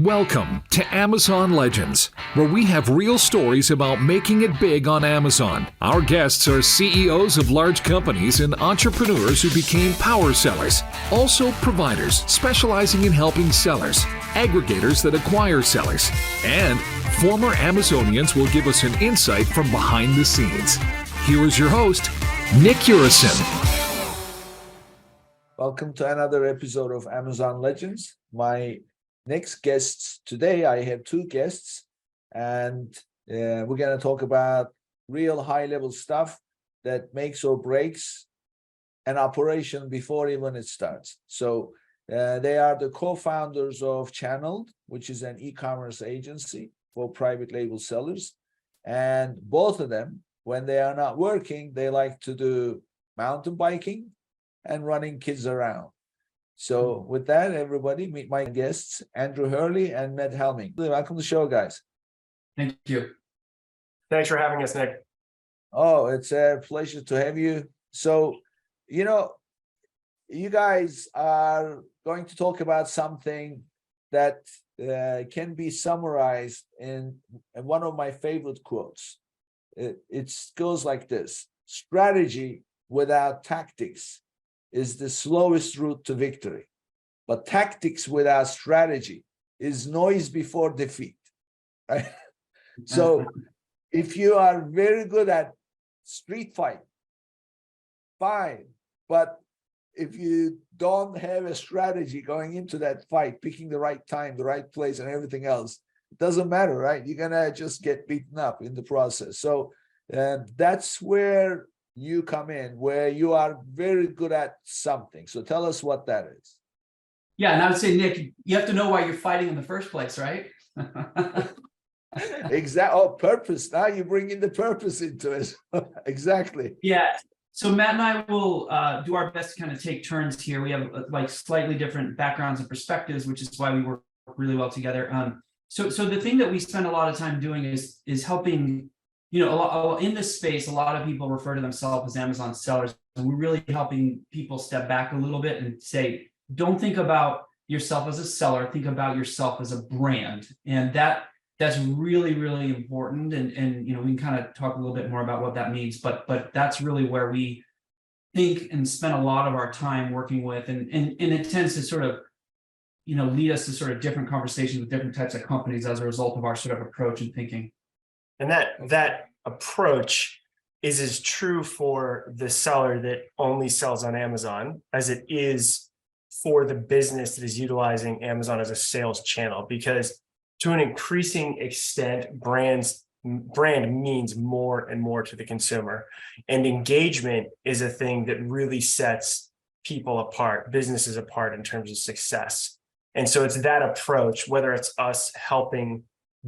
Welcome to Amazon Legends, where we have real stories about making it big on Amazon. Our guests are CEOs of large companies and entrepreneurs who became power sellers, also providers specializing in helping sellers, aggregators that acquire sellers, and former Amazonians will give us an insight from behind the scenes. Here is your host, Nick Uresin. Welcome to another episode of Amazon Legends. My next guests today, I have two guests, and we're going to talk about real high-level stuff that makes or breaks an operation before even it starts. So they are the co-founders of Channeled, which is an e-commerce agency for private label sellers. And both of them, when they are not working, they like to do mountain biking and running kids around. So with that, everybody, meet my guests, Andrew Hurley and Matt Helming. Welcome to the show, guys. Thank you. Thanks for having us, Nick. Oh, it's a pleasure to have you. So, you guys are going to talk about something that can be summarized in one of my favorite quotes. It goes like this: strategy without tactics is the slowest route to victory, but tactics without strategy is noise before defeat. Right? So if you are very good at street fight, fine, but if you don't have a strategy going into that fight, picking the right time, the right place, and everything else, it doesn't matter, right? You're gonna just get beaten up in the process. So that's where you come in, where you are very good at something. So tell us what that is. Yeah, and I would say, Nick, you have to know why you're fighting in the first place, right? Exactly. Oh, purpose. Now you bring in the purpose into it. Exactly. Yeah. So Matt and I will do our best to kind of take turns here. We have like slightly different backgrounds and perspectives, which is why we work really well together. So the thing that we spend a lot of time doing is helping. In this space, a lot of people refer to themselves as Amazon sellers, and we're really helping people step back a little bit and say, don't think about yourself as a seller, think about yourself as a brand. And that's really, really important. And we can kind of talk a little bit more about what that means, but that's really where we think and spend a lot of our time working with, and it tends to sort of, lead us to sort of different conversations with different types of companies as a result of our sort of approach and thinking. And that approach is as true for the seller that only sells on Amazon as it is for the business that is utilizing Amazon as a sales channel, because to an increasing extent, brand means more and more to the consumer, and engagement is a thing that really sets people apart, businesses apart in terms of success. And so it's that approach, whether it's us helping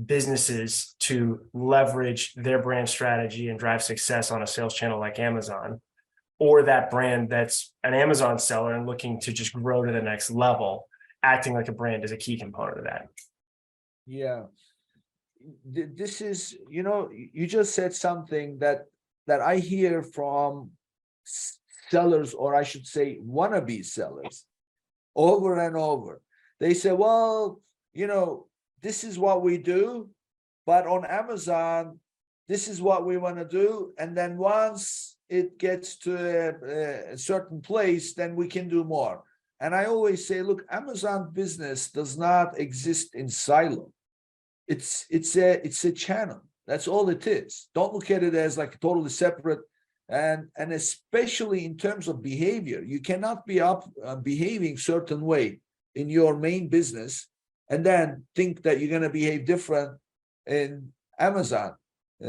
businesses to leverage their brand strategy and drive success on a sales channel like Amazon, or that brand that's an Amazon seller and looking to just grow to the next level, acting like a brand is a key component of that. Yeah. This is, you just said something that I hear from sellers, or I should say wannabe sellers, over and over. They say, well, this is what we do, but on Amazon, this is what we want to do. And then once it gets to a certain place, then we can do more. And I always say, look, Amazon business does not exist in silo. It's a channel. That's all it is. Don't look at it as like totally separate. And especially in terms of behavior, you cannot be behaving certain way in your main business and then think that you're going to behave different in Amazon.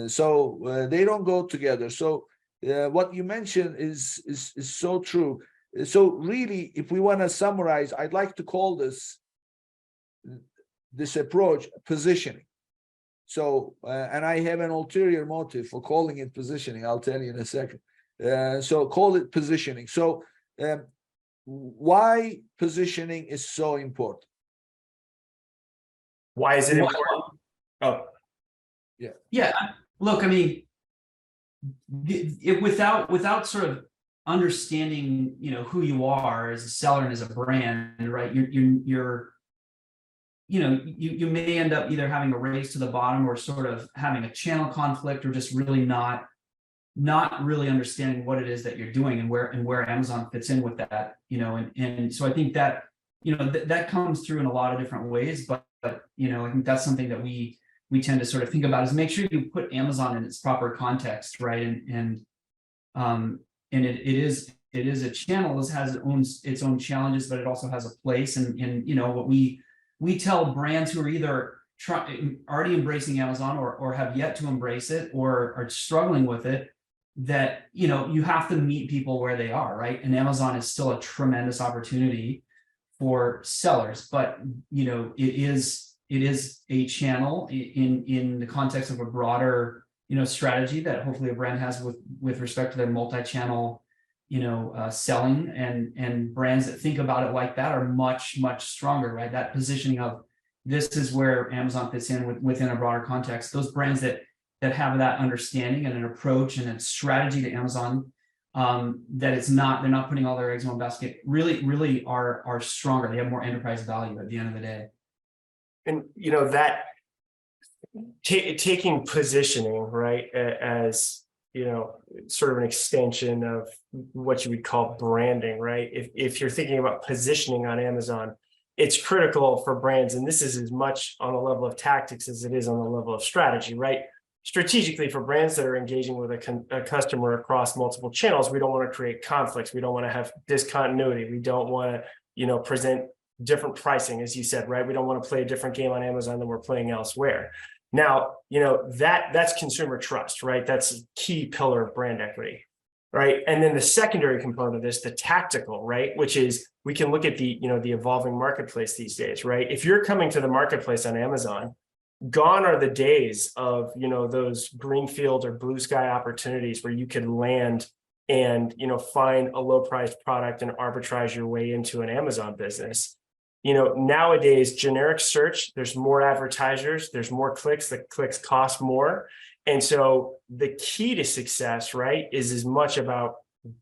So they don't go together. So what you mentioned is so true. So really, if we want to summarize, I'd like to call this approach positioning. So, and I have an ulterior motive for calling it positioning. I'll tell you in a second. So call it positioning. So why positioning is so important? Why is it important? Oh, yeah. Look, I mean, without sort of understanding, who you are as a seller and as a brand, right? You're you may end up either having a race to the bottom or sort of having a channel conflict, or just really not really understanding what it is that you're doing and where Amazon fits in with that, and so I think that, that comes through in a lot of different ways, but I think that's something that we tend to sort of think about, is make sure you put Amazon in its proper context, right? And it is a channel, it has its own challenges, but it also has a place. And what we tell brands who are either already embracing Amazon or have yet to embrace it or are struggling with it, that you have to meet people where they are, right? And Amazon is still a tremendous opportunity for sellers, but it is a channel in the context of a broader strategy that hopefully a brand has with respect to their multi-channel selling, and brands that think about it like that are much stronger, right? That positioning of this is where Amazon fits in within a broader context. Those brands that have that understanding and an approach and a strategy to Amazon, that they're not putting all their eggs in one basket, really are stronger. They have more enterprise value at the end of the day. And that taking positioning, right, as sort of an extension of what you would call branding, right? If you're thinking about positioning on Amazon, it's critical for brands, and this is as much on the level of tactics as it is on the level of strategy, right? Strategically, for brands that are engaging with a customer across multiple channels, we don't want to create conflicts. We don't want to have discontinuity. We don't want to, present different pricing, as you said, right? We don't want to play a different game on Amazon than we're playing elsewhere. Now, that's consumer trust, right? That's a key pillar of brand equity, right? And then the secondary component of this, the tactical, right? Which is, we can look at the evolving marketplace these days, right? If you're coming to the marketplace on Amazon, gone are the days of, those greenfield or blue sky opportunities where you could land and, find a low priced product and arbitrage your way into an Amazon business. Nowadays, generic search, there's more advertisers, there's more clicks, the clicks cost more. And so the key to success, right, is as much about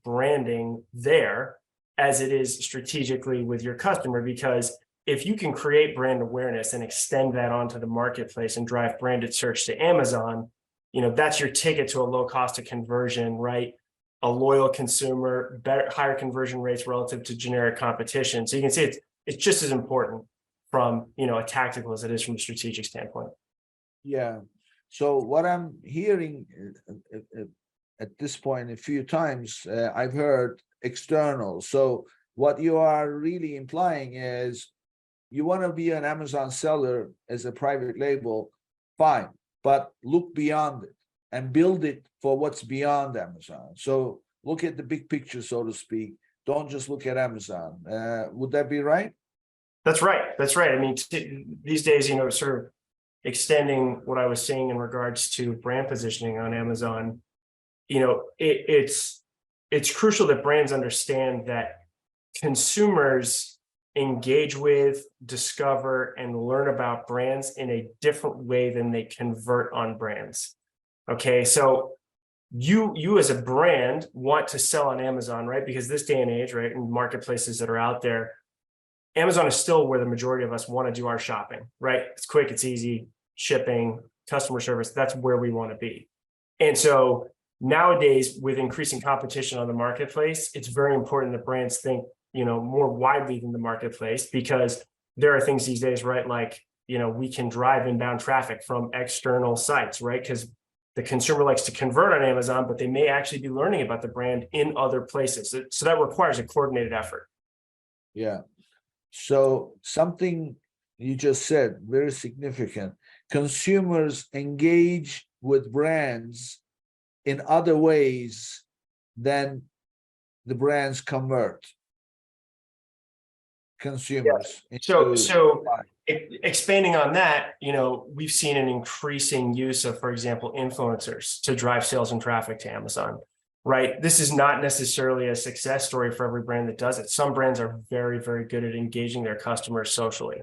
branding there as it is strategically with your customer, because if you can create brand awareness and extend that onto the marketplace and drive branded search to Amazon, that's your ticket to a low cost of conversion, right? A loyal consumer, higher conversion rates relative to generic competition. So you can see it's just as important from a tactical as it is from a strategic standpoint. Yeah. So what I'm hearing at this point, a few times, I've heard external. So what you are really implying is you want to be an Amazon seller as a private label, fine, but look beyond it and build it for what's beyond Amazon. So look at the big picture, so to speak. Don't just look at Amazon. Would that be right? That's right. That's right. I mean, these days, sort of extending what I was saying in regards to brand positioning on Amazon, it's crucial that brands understand that consumers engage with, discover, and learn about brands in a different way than they convert on brands. Okay, so you as a brand want to sell on Amazon, right? Because this day and age, right, in marketplaces that are out there, Amazon is still where the majority of us want to do our shopping, right? It's quick, it's easy, shipping, customer service, that's where we want to be. And so nowadays, with increasing competition on the marketplace, it's very important that brands think, more widely than the marketplace, because there are things these days, right? Like, we can drive inbound traffic from external sites, right? Because the consumer likes to convert on Amazon, but they may actually be learning about the brand in other places. So that requires a coordinated effort. Yeah. So something you just said, very significant. Consumers engage with brands in other ways than the brands convert consumers. Yeah. So expanding on that, we've seen an increasing use of, for example, influencers to drive sales and traffic to Amazon, right? This is not necessarily a success story for every brand that does it. Some brands are very, very good at engaging their customers socially.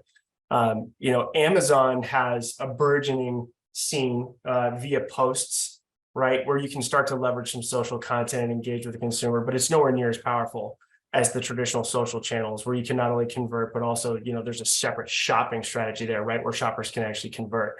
Amazon has a burgeoning scene via posts, right, where you can start to leverage some social content and engage with the consumer, but it's nowhere near as powerful as the traditional social channels, where you can not only convert, but also, there's a separate shopping strategy there, right? Where shoppers can actually convert.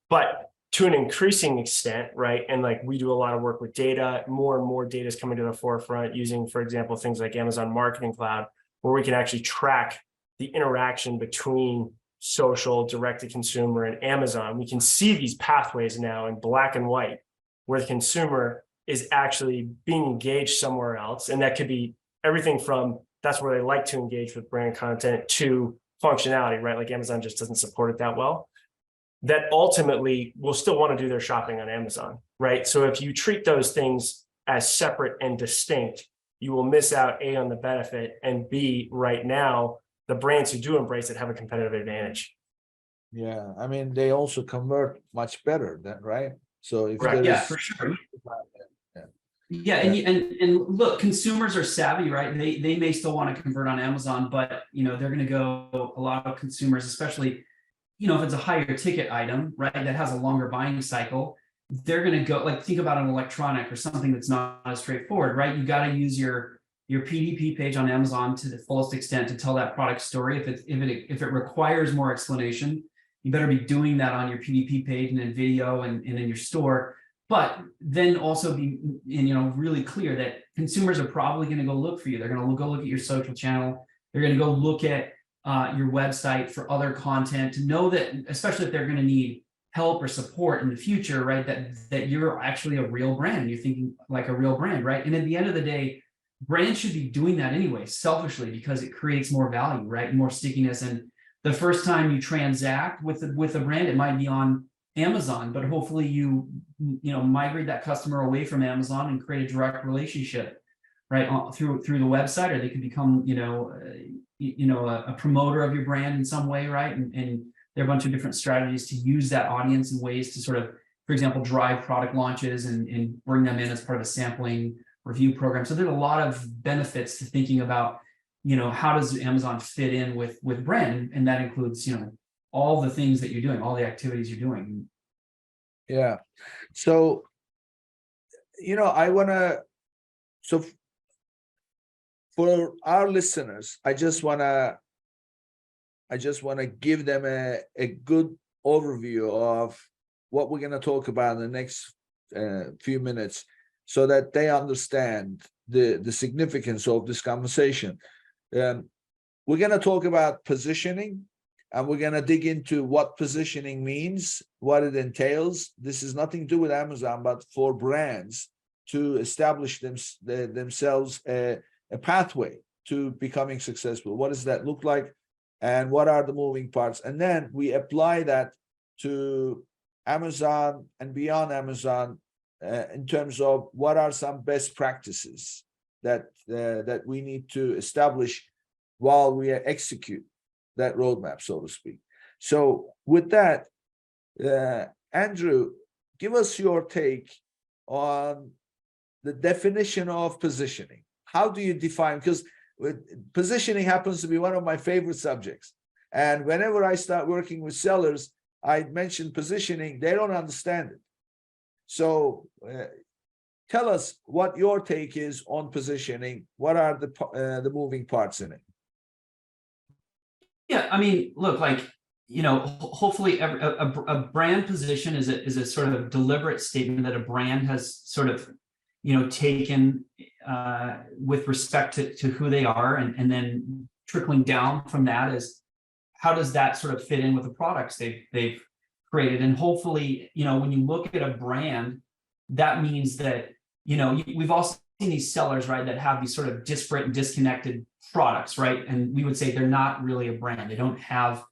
But to an increasing extent, right? And like we do a lot of work with data, more and more data is coming to the forefront using, for example, things like Amazon Marketing Cloud, where we can actually track the interaction between social, direct to consumer, and Amazon. We can see these pathways now in black and white, where the consumer is actually being engaged somewhere else. And that could be everything from that's where they like to engage with brand content to functionality, right? Like Amazon just doesn't support it that well. That ultimately will still want to do their shopping on Amazon, right? So if you treat those things as separate and distinct, you will miss out A, on the benefit, and B, right now, the brands who do embrace it have a competitive advantage. Yeah, I mean, they also convert much better than, right? So if Right. there Yeah, is- for sure. Yeah. Yeah, and look, consumers are savvy, right? They may still want to convert on Amazon, but they're going to go. A lot of consumers, especially if it's a higher ticket item, right, that has a longer buying cycle, they're going to go, like, think about an electronic or something that's not as straightforward, right? You got to use your PDP page on Amazon to the fullest extent to tell that product story. If it requires more explanation, you better be doing that on your PDP page and in video and in your store. But then also be really clear that consumers are probably going to go look for you. They're going to go look at your social channel. They're going to go look at your website for other content, to know that, especially if they're going to need help or support in the future, right? That you're actually a real brand. You're thinking like a real brand, right? And at the end of the day, brands should be doing that anyway, selfishly, because it creates more value, right? More stickiness. And the first time you transact with a brand, it might be on Amazon, but hopefully you migrate that customer away from Amazon and create a direct relationship, right, through the website, or they could become a promoter of your brand in some way, right? And there are a bunch of different strategies to use that audience in ways to sort of, for example, drive product launches and bring them in as part of a sampling review program. So there's a lot of benefits to thinking about, how does Amazon fit in with brand, and that includes all the things that you're doing, all the activities you're doing. Yeah. So, I want to, so for our listeners, I just want to give them a good overview of what we're going to talk about in the next few minutes, so that they understand the significance of this conversation. We're going to talk about positioning, and we're going to dig into what positioning means, what it entails. This is nothing to do with Amazon, but for brands to establish themselves a pathway to becoming successful. What does that look like? And what are the moving parts? And then we apply that to Amazon and beyond Amazon in terms of what are some best practices that we need to establish while we execute that roadmap, so to speak. So with that, Andrew, give us your take on the definition of positioning. How do you define? Because positioning happens to be one of my favorite subjects. And whenever I start working with sellers, I mention positioning, they don't understand it. So tell us what your take is on positioning. What are the moving parts in it? Yeah, I mean, look, hopefully a brand position is a sort of deliberate statement that a brand has sort of, taken with respect to who they are, and then trickling down from that is, how does that sort of fit in with the products they've created? And hopefully, when you look at a brand, that means that, we've all seen these sellers, right, that have these sort of disparate and disconnected products, right? And we would say they're not really a brand. They don't have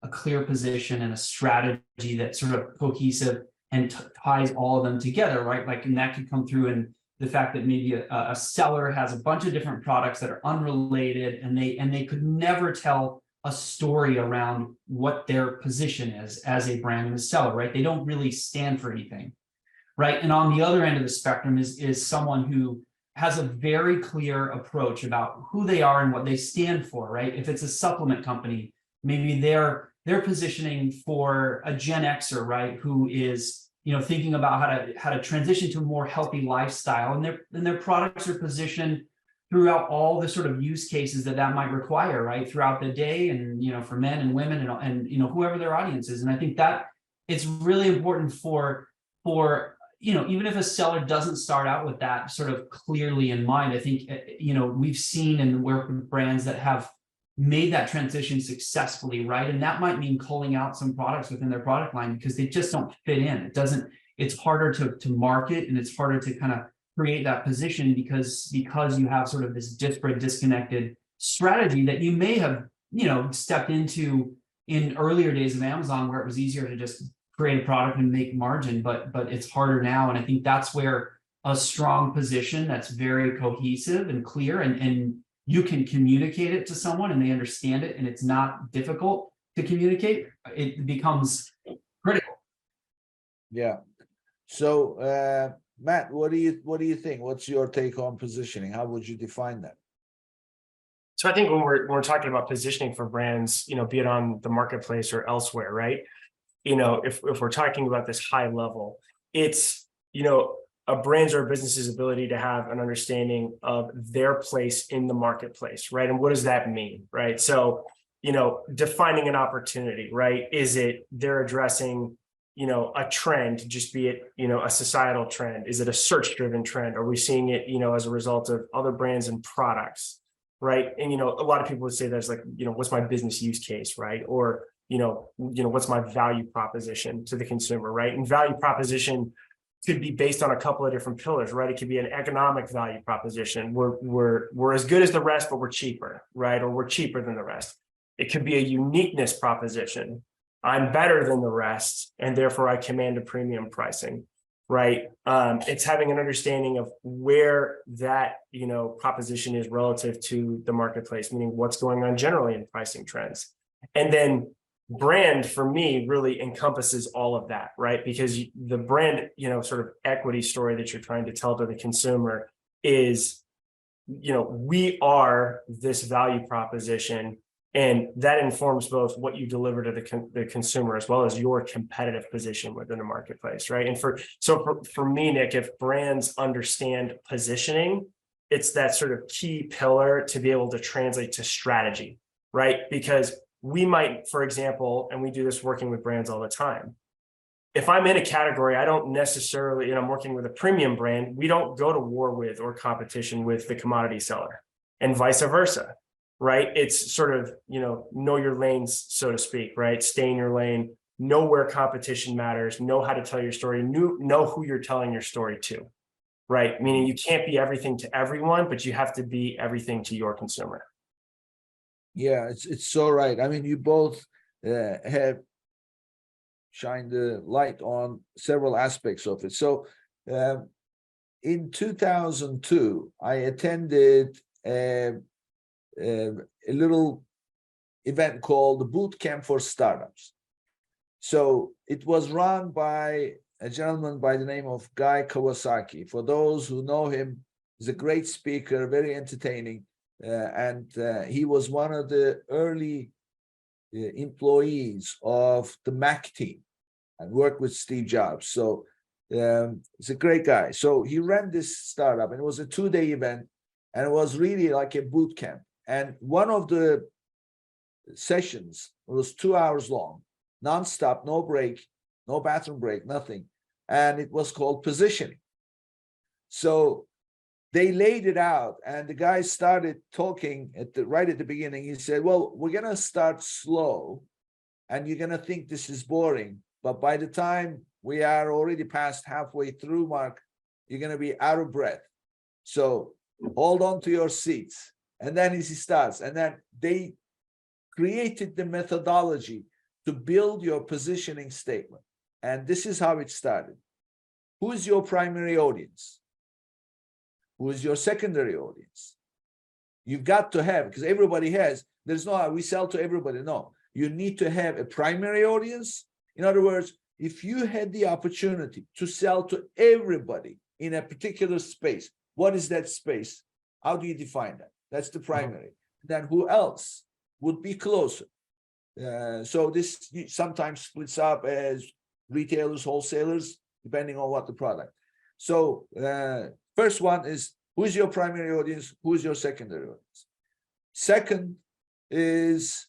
a clear position and a strategy that's sort of cohesive and ties all of them together, right? Like, and that could come through in the fact that maybe a seller has a bunch of different products that are unrelated, and they could never tell a story around what their position is as a brand and a seller, right? They don't really stand for anything, right? And on the other end of the spectrum is someone who has a very clear approach about who they are and what they stand for, right? If it's a supplement company, maybe they're positioning for a Gen Xer, right, who is thinking about how to transition to a more healthy lifestyle, and their products are positioned throughout all the sort of use cases that might require, right, throughout the day, and for men and women and whoever their audience is. And I think that it's really important for even if a seller doesn't start out with that sort of clearly in mind. I think we've seen and worked with brands that have made that transition successfully, right? And that might mean culling out some products within their product line because they just don't fit in. It's harder to market, and it's harder to kind of create that position because you have sort of this disparate, disconnected strategy that you may have stepped into in earlier days of Amazon, where it was easier to just create a product and make margin, but it's harder now. And I think that's where a strong position that's very cohesive and clear, and you can communicate it to someone and they understand it, and it's not difficult to communicate, it becomes critical. Yeah. So Matt, what do you think? What's your take on positioning? How would you define that? So I think when we're talking about positioning for brands, be it on the marketplace or elsewhere, right? If we're talking about this high level, it's, a brand's or a business's ability to have an understanding of their place in the marketplace, right? And what does that mean, right? So, defining an opportunity, right? Is it they're addressing, a trend, just be it, a societal trend? Is it a search-driven trend? Are we seeing it, as a result of other brands and products, right? And, a lot of people would say that's like, what's my business use case, right? Or, what's my value proposition to the consumer, right? And value proposition could be based on a couple of different pillars, right? It could be an economic value proposition. We're as good as the rest, but we're cheaper, right? Or we're cheaper than the rest. It could be a uniqueness proposition. I'm better than the rest, and therefore I command a premium pricing, right? It's having an understanding of where that, proposition is relative to the marketplace, meaning what's going on generally in pricing trends. And then brand, for me, really encompasses all of that, right? Because the brand, sort of equity story that you're trying to tell to the consumer is, we are this value proposition, and that informs both what you deliver to the consumer as well as your competitive position within the marketplace, right? And for me, Nick, if brands understand positioning, it's that sort of key pillar to be able to translate to strategy, right? Because we might, for example, and we do this working with brands all the time, if I'm in a category, I don't necessarily, I'm working with a premium brand, we don't go to war with or competition with the commodity seller, and vice versa, right? It's sort of, know your lanes, so to speak, right? Stay in your lane, know where competition matters, know how to tell your story, know who you're telling your story to, right? Meaning you can't be everything to everyone, but you have to be everything to your consumer. Yeah, it's so right. I mean, you both have shined the light on several aspects of it. So in 2002, I attended a little event called the Boot Camp for Startups. So it was run by a gentleman by the name of Guy Kawasaki. For those who know him, he's a great speaker, very entertaining. And he was one of the early employees of the Mac team and worked with Steve Jobs. So he's a great guy. So he ran this startup, and it was a 2-day event, and it was really like a boot camp. And one of the sessions was 2 hours long, nonstop, no break, no bathroom break, nothing. And it was called positioning. So they laid it out, and the guy started talking right at the beginning. He said, well, we're going to start slow, and you're going to think this is boring. But by the time we are already past halfway through, Mark, you're going to be out of breath. So hold on to your seats. And then he starts. And then they created the methodology to build your positioning statement. And this is how it started. Who is your primary audience? Who is your secondary audience? You've got to have, because everybody has, there's no, we sell to everybody. No, you need to have a primary audience. In other words, if you had the opportunity to sell to everybody in a particular space, what is that space? How do you define that? That's the primary. Then who else would be closer? So this sometimes splits up as retailers, wholesalers, depending on what the product. So first one is Who's your primary audience? Who's your secondary audience? Second is,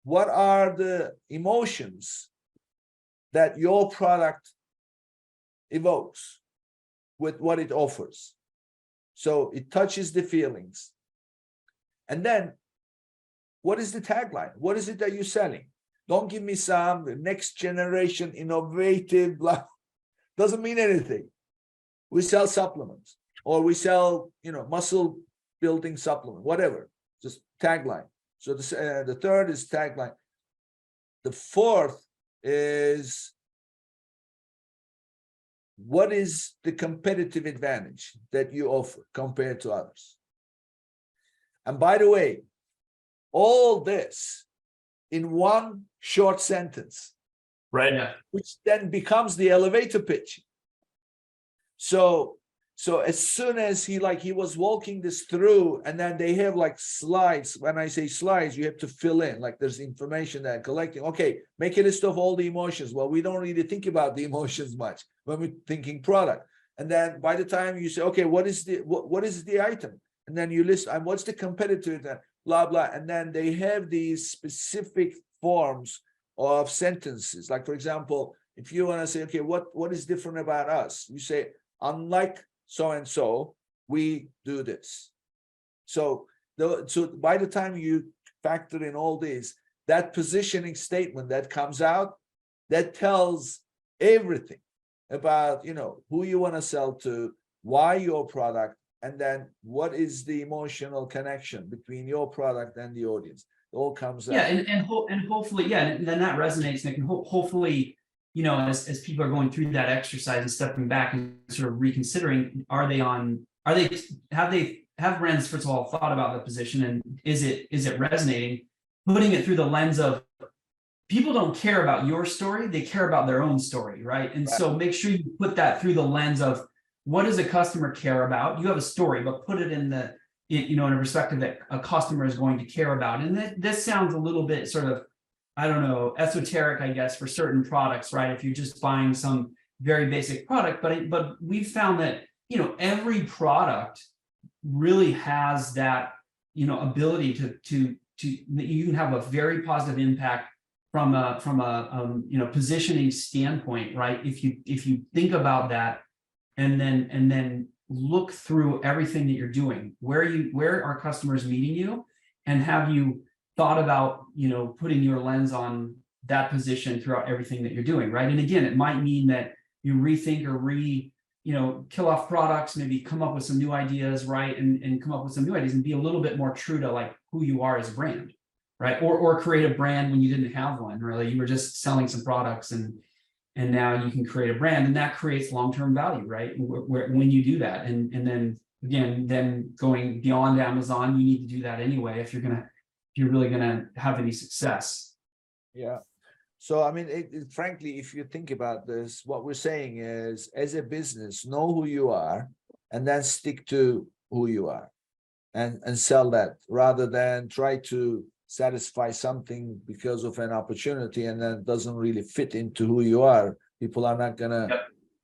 what are the emotions that your product evokes with what it offers? So it touches the feelings. And then, what is the tagline? What is it that you're selling? Don't give me some next generation innovative, blah. Doesn't mean anything. We sell supplements, or we sell, muscle building supplement, whatever, just tagline. So the third is tagline. The fourth is, what is the competitive advantage that you offer compared to others? And by the way, all this in one short sentence, Right. Yeah. which then becomes the elevator pitch. So as soon as he was walking this through, and then they have like slides. When I say slides, you have to fill in, like there's information that I'm collecting. Okay, make a list of all the emotions. Well, we don't really think about the emotions much when we're thinking product. And then by the time you say, okay, what is the item? And then you list, and what's the competitor, blah, blah. And then they have these specific forms of sentences. Like, for example, if you want to say, okay, what is different about us? You say, unlike so-and-so, we do this. So by the time you factor in all these, that positioning statement that comes out, that tells everything about, who you want to sell to, why your product, and then what is the emotional connection between your product and the audience. It all comes out. Yeah, and hopefully, yeah, and then that resonates, Nick, and hopefully, as people are going through that exercise and stepping back and sort of reconsidering, have brands, first of all, thought about the position, and is it resonating? Putting it through the lens of, people don't care about your story, they care about their own story, right? And so make sure you put that through the lens of, what does a customer care about? You have a story, but put it in in a perspective that a customer is going to care about. And this sounds a little bit sort of, I don't know, esoteric, I guess, for certain products, right? If you're just buying some very basic product, but we've found that, every product really has that, ability to you can have a very positive impact from a positioning standpoint, right? If you think about that, and then look through everything that you're doing, where are customers meeting you, and have you thought about, putting your lens on that position throughout everything that you're doing, right? And again, it might mean that you rethink or kill off products, maybe come up with some new ideas, right? And come up with some new ideas and be a little bit more true to like who you are as a brand, right? Or create a brand when you didn't have one, really. You were just selling some products, and now you can create a brand, and that creates long-term value, right? When you do that, and then again, then going beyond Amazon, you need to do that anyway if you're really gonna have any success. Yeah. So I mean, frankly, if you think about this, what we're saying is, as a business, know who you are, and then stick to who you are, and sell that, rather than try to satisfy something because of an opportunity and then doesn't really fit into who you are. People are not gonna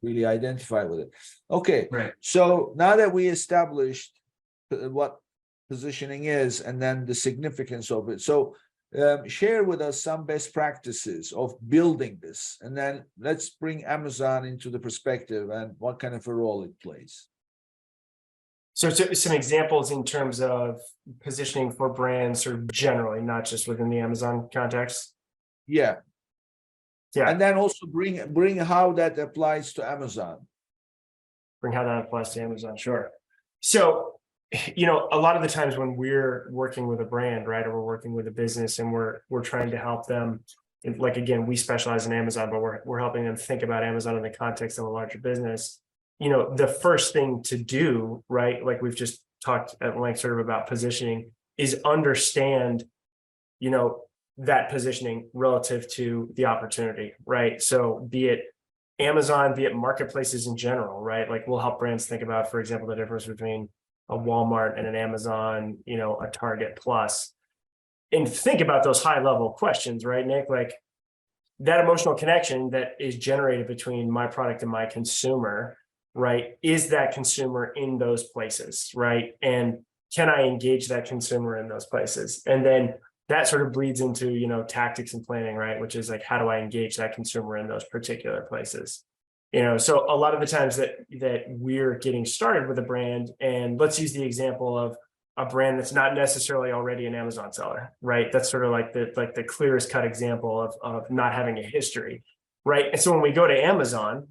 really identify with it. Okay, right. So now that we established what positioning is and then the significance of it, so share with us some best practices of building this, and then let's bring Amazon into the perspective and what kind of a role it plays. So some examples in terms of positioning for brands, or generally, not just within the Amazon context. Yeah. And then also bring how that applies to Amazon. Bring how that applies to Amazon, sure. So, a lot of the times when we're working with a brand, right, or we're working with a business, and we're trying to help them, like, again, we specialize in Amazon, but we're helping them think about Amazon in the context of a larger business. The first thing to do, right, like we've just talked at length sort of about positioning, is understand, that positioning relative to the opportunity, right? So be it Amazon, be it marketplaces in general, right? Like, we'll help brands think about, for example, the difference between a Walmart and an Amazon, a Target Plus, and think about those high level questions, right, Nick? Like, that emotional connection that is generated between my product and my consumer, right? Is that consumer in those places, right? And can I engage that consumer in those places? And then that sort of bleeds into, you know, tactics and planning, right? Which is like, how do I engage that consumer in those particular places? You know, so a lot of the times that we're getting started with a brand, and let's use the example of a brand that's not necessarily already an Amazon seller, right? That's sort of like the clearest cut example of not having a history, right? And so when we go to Amazon,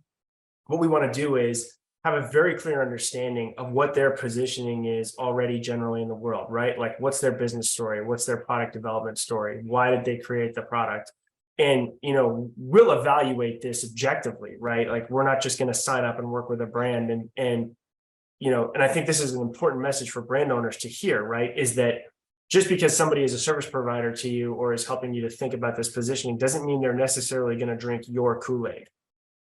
what we want to do is have a very clear understanding of what their positioning is already generally in the world, right? Like, what's their business story? What's their product development story? Why did they create the product? And, you know, we'll evaluate this objectively, right? Like, we're not just going to sign up and work with a brand and, you know, and I think this is an important message for brand owners to hear, right? Is that just because somebody is a service provider to you or is helping you to think about this positioning doesn't mean they're necessarily going to drink your Kool-Aid,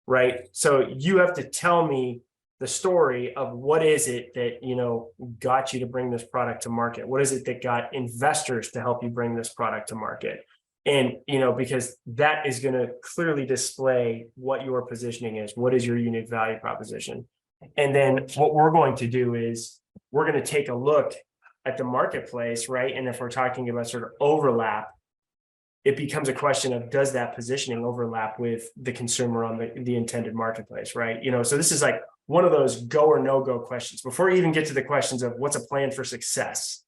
right? So you have to tell me the story of what is it that, you know, got you to bring this product to market? What is it that got investors to help you bring this product to market? And, you know, because that is going to clearly display what your positioning is. What is your unique value proposition? And then what we're going to do is we're going to take a look at the marketplace, right? And if we're talking about sort of overlap, it becomes a question of, does that positioning overlap with the consumer on the intended marketplace, right? You know, so this is like one of those go or no go questions before we even get to the questions of what's a plan for success.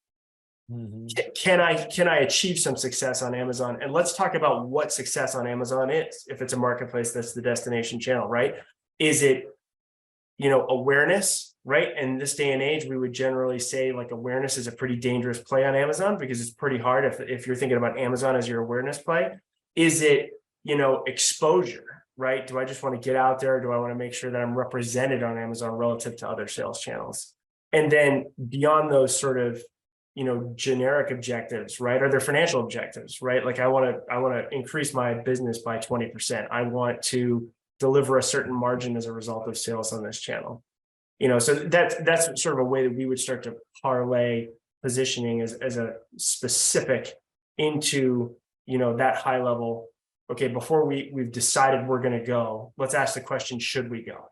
Mm-hmm. Can I achieve some success on Amazon? And let's talk about what success on Amazon is. If it's a marketplace, that's the destination channel, right? Is it, you know, awareness, right? And this day and age, we would generally say like awareness is a pretty dangerous play on Amazon because it's pretty hard if you're thinking about Amazon as your awareness play. Is it, you know, exposure, right? Do I just want to get out there? Do I want to make sure that I'm represented on Amazon relative to other sales channels? And then beyond those sort of, you know, generic objectives, right? Are there financial objectives, right? Like I want to increase my business by 20%. I want to deliver a certain margin as a result of sales on this channel. You know, so that's sort of a way that we would start to parlay positioning as a specific into, you know, that high level. Okay, before we've decided we're going to go, let's ask the question, should we go?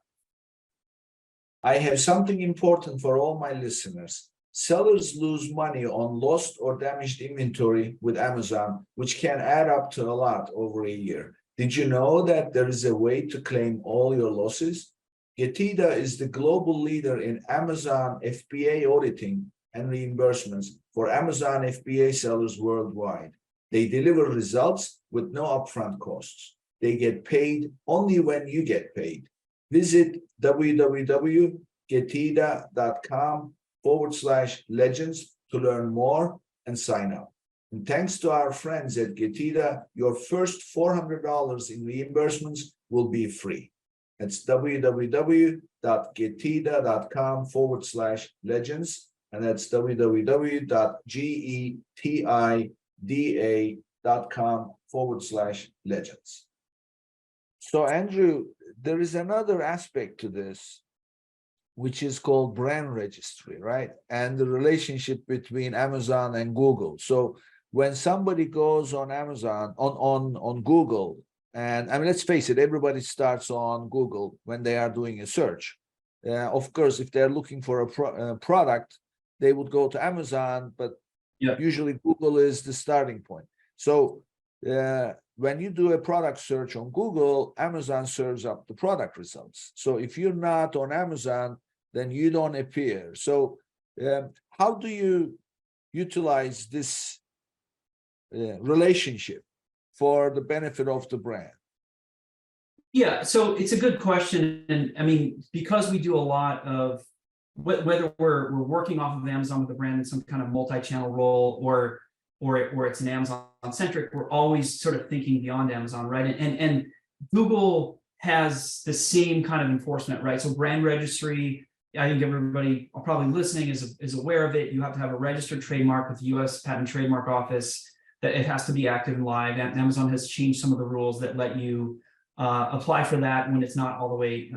I have something important for all my listeners. Sellers lose money on lost or damaged inventory with Amazon, which can add up to a lot over a year. Did you know that there is a way to claim all your losses? GETIDA is the global leader in Amazon FBA auditing and reimbursements for Amazon FBA sellers worldwide. They deliver results with no upfront costs. They get paid only when you get paid. Visit www.getida.com/legends to learn more and sign up. And thanks to our friends at GETIDA, your first $400 in reimbursements will be free. That's www.getida.com/legends. And that's www.getida.com/legends. So, Andrew, there is another aspect to this, which is called brand registry, right? And the relationship between Amazon and Google. So when somebody goes on Amazon, on Google, and I mean, let's face it, everybody starts on Google when they are doing a search. Of course, if they're looking for a product, they would go to Amazon, but usually Google is the starting point. So when you do a product search on Google, Amazon serves up the product results. So if you're not on Amazon, then you don't appear. So how do you utilize this relationship for the benefit of the brand? Yeah, so it's a good question. And I mean, because we do a lot of, whether we're working off of Amazon with the brand in some kind of multi-channel role or it's an Amazon-centric, we're always sort of thinking beyond Amazon, right? And Google has the same kind of enforcement, right? So brand registry, I think everybody probably listening is aware of it. You have to have a registered trademark with the U.S. Patent and Trademark Office, that it has to be active and live. And Amazon has changed some of the rules that let you apply for that when it's not all the way,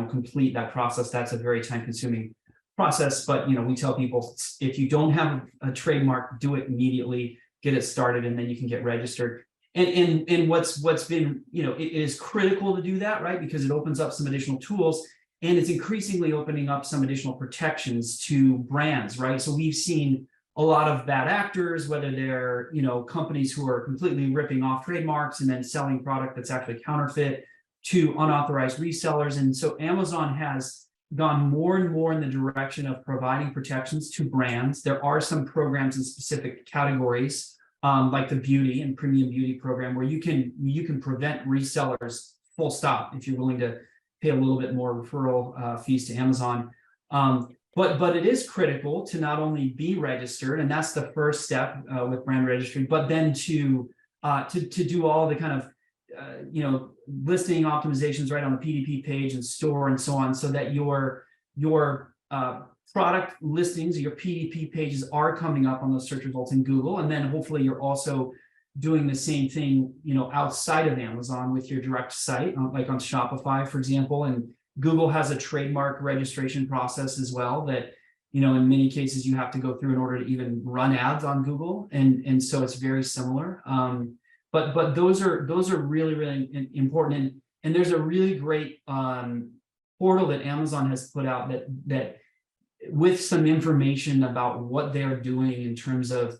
complete that process. That's a very time-consuming process. But we tell people, if you don't have a trademark, do it immediately, get it started, and then you can get registered. And what's been, it is critical to do that, right? Because it opens up some additional tools. and it's increasingly opening up some additional protections to brands, right? So we've seen a lot of bad actors, whether they're, companies who are completely ripping off trademarks and then selling product that's actually counterfeit, to unauthorized resellers. And so Amazon has gone more and more in the direction of providing protections to brands. There are some programs in specific categories, like the beauty and premium beauty program, where you can prevent resellers full stop if you're willing to pay a little bit more referral fees to Amazon. But it is critical to not only be registered, and that's the first step with brand registry, but then to do all the kind of listing optimizations right on the PDP page and store and so on, so that your product listings, your PDP pages are coming up on those search results in Google, and then hopefully you're also doing the same thing, outside of Amazon with your direct site, like on Shopify, for example. And Google has a trademark registration process as well that, in many cases you have to go through in order to even run ads on Google. And so it's very similar. But those are really, really important. And there's a really great portal that Amazon has put out that with some information about what they're doing in terms of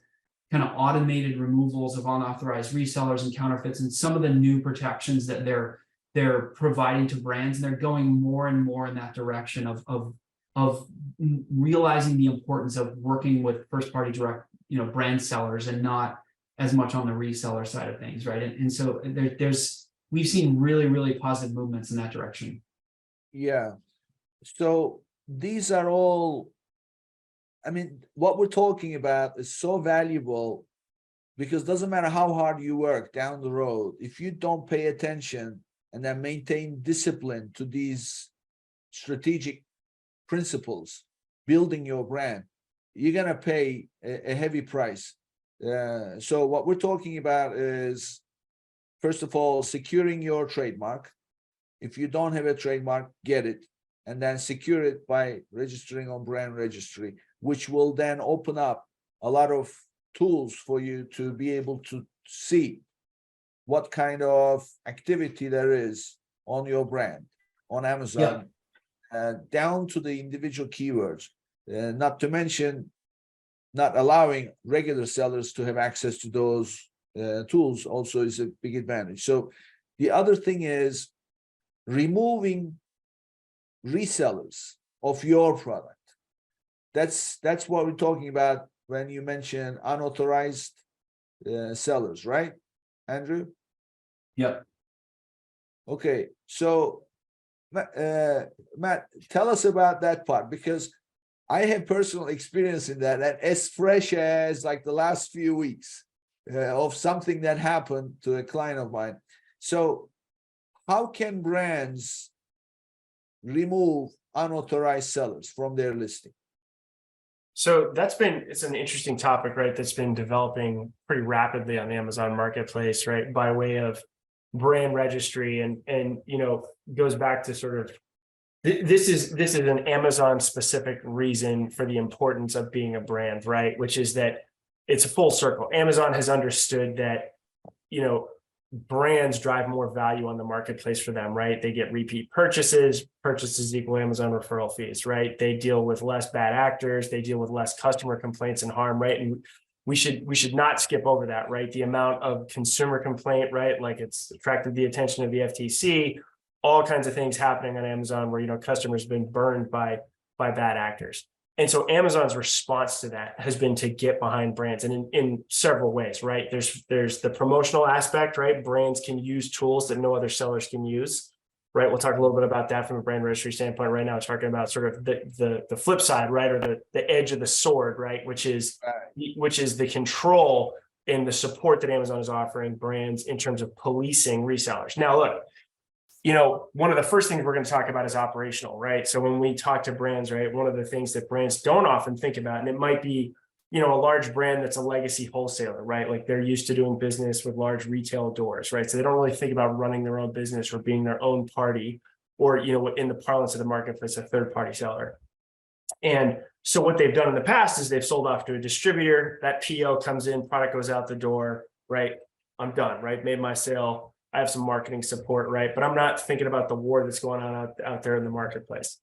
kind of automated removals of unauthorized resellers and counterfeits, and some of the new protections that they're providing to brands. And they're going more and more in that direction of realizing the importance of working with first-party direct, brand sellers, and not as much on the reseller side of things, right? And so we've seen really, really positive movements in that direction. Yeah. So these are all, what we're talking about is so valuable, because it doesn't matter how hard you work down the road, if you don't pay attention and then maintain discipline to these strategic principles, building your brand, you're going to pay a heavy price. So what we're talking about is, first of all, securing your trademark. If you don't have a trademark, get it, and then secure it by registering on brand registry, which will then open up a lot of tools for you to be able to see what kind of activity there is on your brand on Amazon, down to the individual keywords, not to mention not allowing regular sellers to have access to those tools also is a big advantage. So the other thing is removing resellers of your product. That's what we're talking about when you mention unauthorized sellers, right, Andrew? Yep. Okay, so Matt, tell us about that part, because I have personal experience in that, and as fresh as like the last few weeks of something that happened to a client of mine. So how can brands remove unauthorized sellers from their listing? So it's an interesting topic, right? That's been developing pretty rapidly on the Amazon marketplace, right? By way of brand registry, and goes back to sort of, this is an Amazon specific reason for the importance of being a brand, right? Which is that it's a full circle. Amazon has understood that, brands drive more value on the marketplace for them, right? They get repeat purchases equal Amazon referral fees, right? They deal with less bad actors, they deal with less customer complaints and harm, right? And we should not skip over that, right? The amount of consumer complaint, right? Like it's attracted the attention of the FTC, all kinds of things happening on Amazon where, customers have been burned by bad actors. And so Amazon's response to that has been to get behind brands, and in several ways, right? There's the promotional aspect, right? Brands can use tools that no other sellers can use, right? We'll talk a little bit about that from a brand registry standpoint. Right now, talking about sort of the flip side, right? Or the edge of the sword, right? Which is the control and the support that Amazon is offering brands in terms of policing resellers. Now, look, one of the first things we're going to talk about is operational, right? So when we talk to brands, right, one of the things that brands don't often think about, and it might be, a large brand that's a legacy wholesaler, right? Like they're used to doing business with large retail doors, right? So they don't really think about running their own business or being their own party, or, in the parlance of the marketplace, a third-party seller. And so what they've done in the past is they've sold off to a distributor, that PO comes in, product goes out the door, right? I'm done, right? Made my sale. I have some marketing support, right? But I'm not thinking about the war that's going on out there in the marketplace.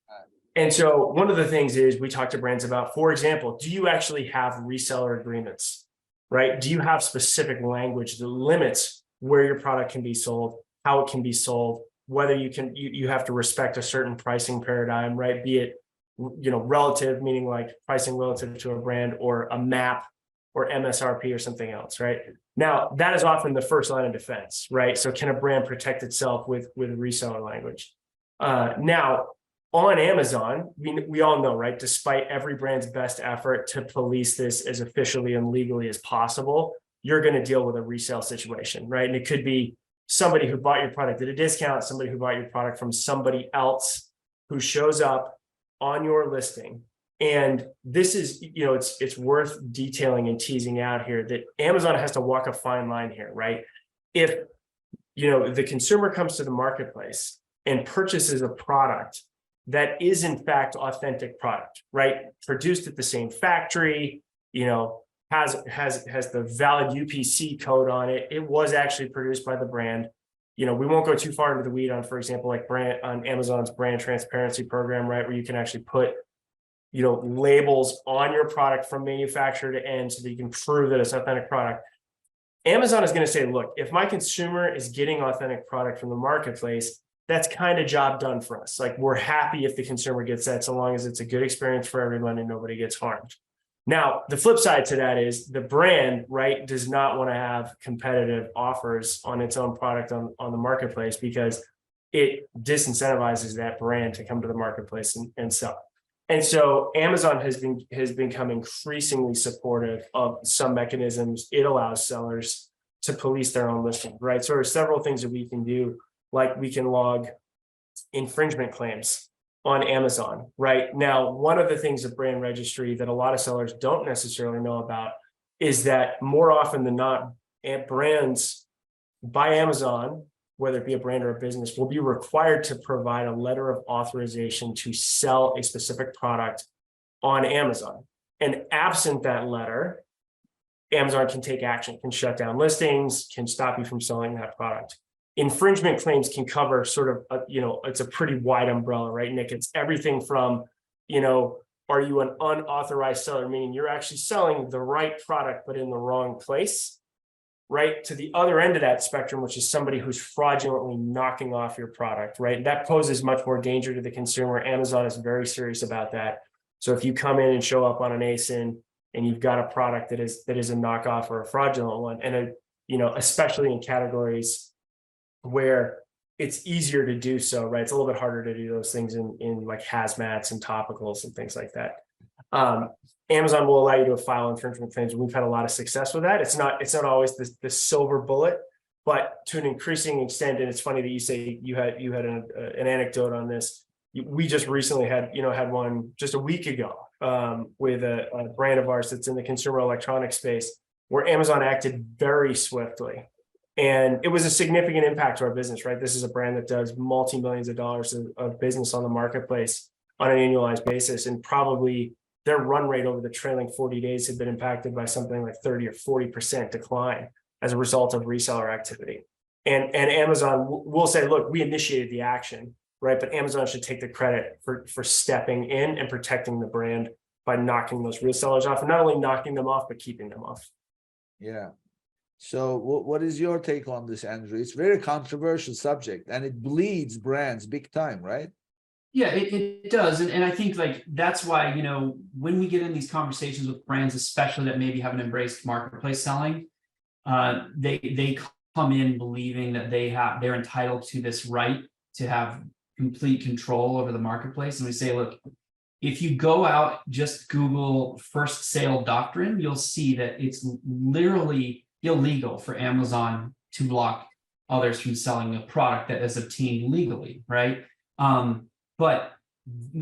And so one of the things is we talk to brands about, for example, do you actually have reseller agreements, right? Do you have specific language that limits where your product can be sold, how it can be sold, whether you have to respect a certain pricing paradigm, right? Be it, relative, meaning like pricing relative to a brand, or a MAP or MSRP or something else, right? Now, that is often the first line of defense, right? So can a brand protect itself with reseller language? Now, on Amazon, we all know, right? Despite every brand's best effort to police this as officially and legally as possible, you're going to deal with a resale situation, right? And it could be somebody who bought your product at a discount, somebody who bought your product from somebody else who shows up on your listing. And this is, it's worth detailing and teasing out here that Amazon has to walk a fine line here, right? If, the consumer comes to the marketplace and purchases a product that is in fact authentic product, right? Produced at the same factory, has the valid UPC code on it. It was actually produced by the brand. We won't go too far into the weed on, for example, like on Amazon's brand transparency program, right? Where you can actually put, labels on your product from manufacturer to end so that you can prove that it's authentic product. Amazon is going to say, look, if my consumer is getting authentic product from the marketplace, that's kind of job done for us. Like, we're happy if the consumer gets that, so long as it's a good experience for everyone and nobody gets harmed. Now, the flip side to that is the brand, right, does not want to have competitive offers on its own product on the marketplace, because it disincentivizes that brand to come to the marketplace and sell. And so Amazon has become increasingly supportive of some mechanisms it allows sellers to police their own listing, right? So there are several things that we can do, like we can log infringement claims on Amazon, right? Now, one of the things of brand registry that a lot of sellers don't necessarily know about is that more often than not, brands by Amazon, whether it be a brand or a business, will be required to provide a letter of authorization to sell a specific product on Amazon. And absent that letter, Amazon can take action, can shut down listings, can stop you from selling that product. Infringement claims can cover sort of, it's a pretty wide umbrella, right, Nick? It's everything from, are you an unauthorized seller, meaning you're actually selling the right product, but in the wrong place, right? To the other end of that spectrum, which is somebody who's fraudulently knocking off your product, right? That poses much more danger to the consumer. Amazon is very serious about that. So if you come in and show up on an ASIN and you've got a product that is a knockoff or a fraudulent one, and especially in categories where it's easier to do so, right? It's a little bit harder to do those things in like hazmats and topicals and things like that. Amazon will allow you to file infringement claims. We've had a lot of success with that. It's not always the silver bullet, but to an increasing extent. And it's funny that you say you had an anecdote on this. We just recently had one just a week ago with a brand of ours that's in the consumer electronics space, where Amazon acted very swiftly. And it was a significant impact to our business, right? This is a brand that does multi-millions of dollars of business on the marketplace on an annualized basis. And probably their run rate over the trailing 40 days had been impacted by something like 30 or 40% decline as a result of reseller activity. And Amazon will say, look, we initiated the action, right? But Amazon should take the credit for stepping in and protecting the brand by knocking those resellers off, and not only knocking them off, but keeping them off. Yeah. So what is your take on this, Andrew? It's a very controversial subject, and it bleeds brands big time, right? Yeah, it does. And I think like that's why, when we get in these conversations with brands, especially that maybe haven't embraced marketplace selling, they come in believing that they're entitled to this right to have complete control over the marketplace. And we say, look, if you go out, just Google first sale doctrine, you'll see that it's literally illegal for Amazon to block others from selling a product that is obtained legally, right? But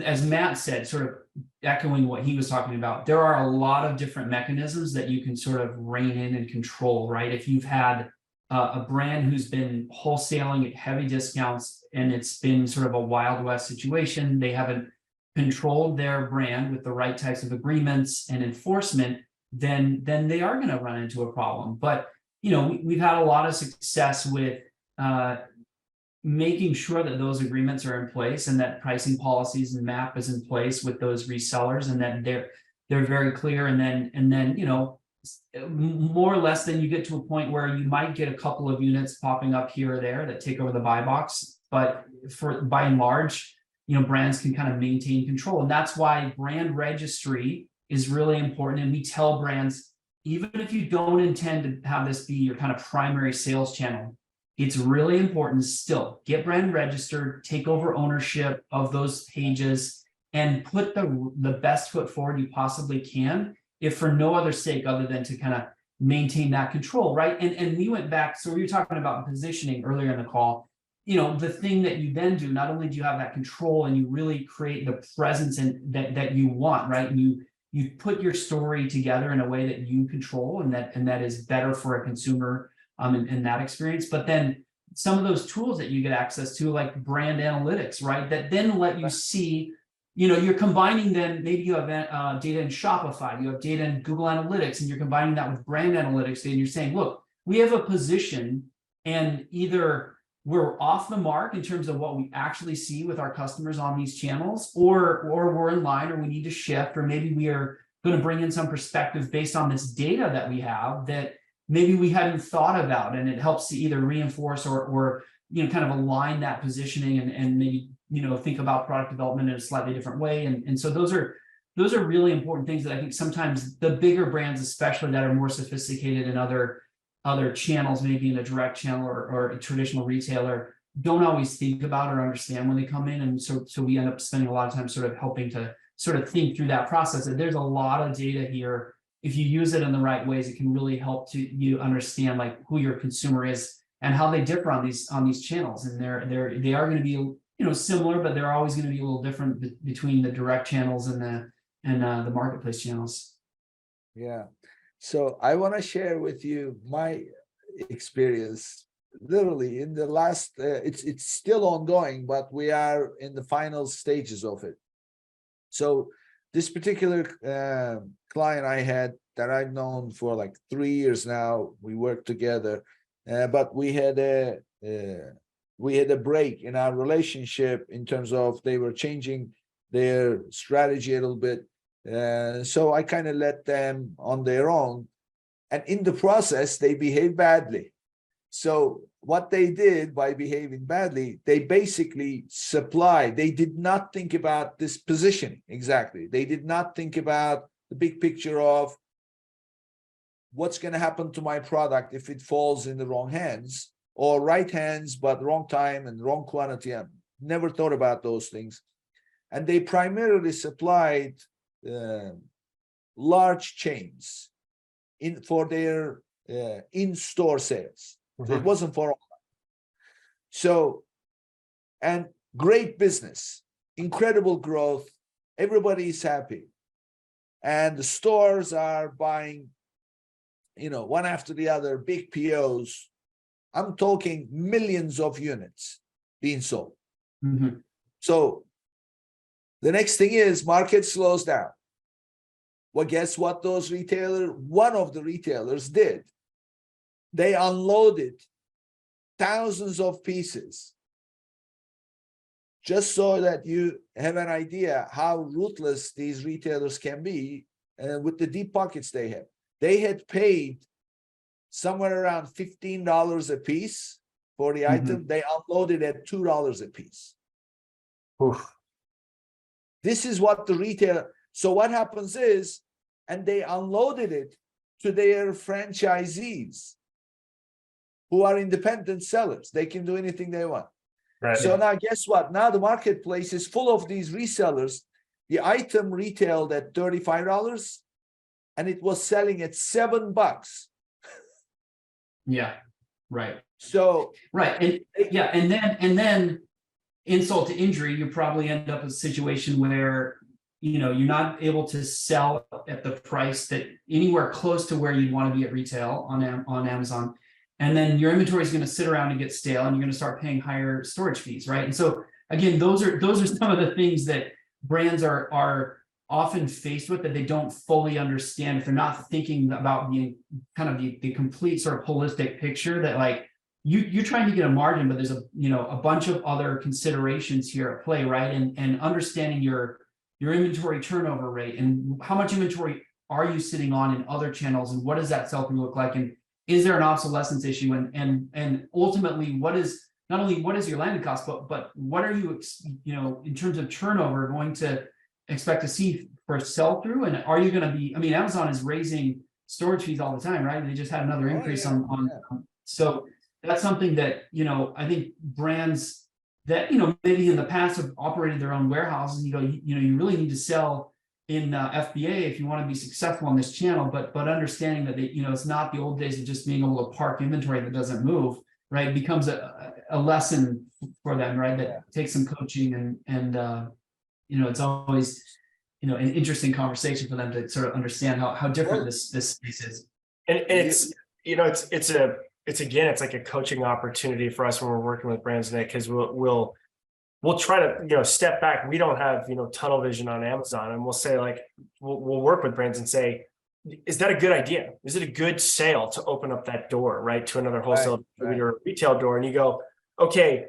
as Matt said, sort of echoing what he was talking about, there are a lot of different mechanisms that you can sort of rein in and control, right? If you've had a brand who's been wholesaling at heavy discounts and it's been sort of a Wild West situation, they haven't controlled their brand with the right types of agreements and enforcement, then they are going to run into a problem. But we've had a lot of success with making sure that those agreements are in place and that pricing policies and map is in place with those resellers, and that they're very clear. And then you know, more or less, then you get to a point where you might get a couple of units popping up here or there that take over the buy box, but by and large, you know, brands can kind of maintain control. And that's why brand registry is really important. And we tell brands, even if you don't intend to have this be your kind of primary sales channel, it's really important still get brand registered, take over ownership of those pages, and put the best foot forward you possibly can, if for no other sake other than to kind of maintain that control, right? And we went back, so we were talking about positioning earlier in the call. You know, the thing that you then do, not only do you have that control and you really create the presence that you want, right? And you put your story together in a way that you control and that is better for a consumer in that experience. But then some of those tools that you get access to, like brand analytics, right? That then let you see, you know, you're combining then, maybe you have data in Shopify, you have data in Google Analytics, and you're combining that with brand analytics, and you're saying, look, we have a position, and either we're off the mark in terms of what we actually see with our customers on these channels, or we're in line, or we need to shift, or maybe we are going to bring in some perspective based on this data that we have that maybe we hadn't thought about, and it helps to either reinforce or you know, kind of align that positioning and maybe, you know, think about product development in a slightly different way. And so those are really important things that I think sometimes the bigger brands, especially that are more sophisticated in other channels, maybe in a direct channel or a traditional retailer, don't always think about or understand when they come in. And so we end up spending a lot of time sort of helping to sort of think through that process. And there's a lot of data here. If you use it in the right ways, it can really help to you understand like who your consumer is and how they differ on these channels. And they are going to be, you know, similar, but they're always going to be a little different between the direct channels and the marketplace channels. Yeah. So I want to share with you my experience. Literally, in the last, it's still ongoing, but we are in the final stages of it. So this particular client I had that I've known for like 3 years now, we worked together, but we had a break in our relationship in terms of they were changing their strategy a little bit. So I kind of let them on their own, and in the process they behaved badly. So what they did by behaving badly, they basically supplied, they did not think about this positioning exactly. They did not think about the big picture of what's going to happen to my product if it falls in the wrong hands, or right hands but wrong time and wrong quantity. I never thought about those things. And they primarily supplied large chains for their in-store sales. So it wasn't for all. So, and great business, incredible growth, everybody's happy. And the stores are buying, you know, one after the other, big POs. I'm talking millions of units being sold. Mm-hmm. So the next thing is market slows down. Well, guess what one of the retailers did? They unloaded thousands of pieces, just so that you have an idea how ruthless these retailers can be with the deep pockets they have. They had paid somewhere around $15 a piece for the item. They unloaded at $2 a piece. Oof. This is what the retailer, so what happens is, and they unloaded it to their franchisees who are independent sellers. They can do anything they want. Right. So now guess what? Now the marketplace is full of these resellers. The item retailed at $35 and it was selling at $7. Yeah, right. So right. And then insult to injury, you probably end up in a situation where, you know, you're not able to sell at the price that anywhere close to where you'd want to be at retail on Amazon. And then your inventory is going to sit around and get stale, and you're going to start paying higher storage fees, right? And so again, those are some of the things that brands are often faced with that they don't fully understand if they're not thinking about the complete sort of holistic picture, that like you're trying to get a margin, but there's a bunch of other considerations here at play, right? And understanding your inventory turnover rate and how much inventory are you sitting on in other channels, and what does that sell-through look like, and is there an obsolescence issue, and ultimately what is your landed cost, but what are you in terms of turnover going to expect to see for sell-through, and are you going to be? I mean, Amazon is raising storage fees all the time, right? They just had another increase on so that's something that I think brands that maybe in the past have operated their own warehouses, you really need to sell in FBA if you want to be successful on this channel, but understanding that it's not the old days of just being able to park inventory that doesn't move, right? It becomes a lesson for them, right? That takes some coaching and it's always an interesting conversation for them to sort of understand how different this space is. And it's like a coaching opportunity for us when we're working with brands, Nick, because we'll try to step back. We don't have tunnel vision on Amazon, and we'll say like we'll work with brands and say, is that a good idea? Is it a good sale to open up that door, right, to another wholesale or retail door? And you go, okay,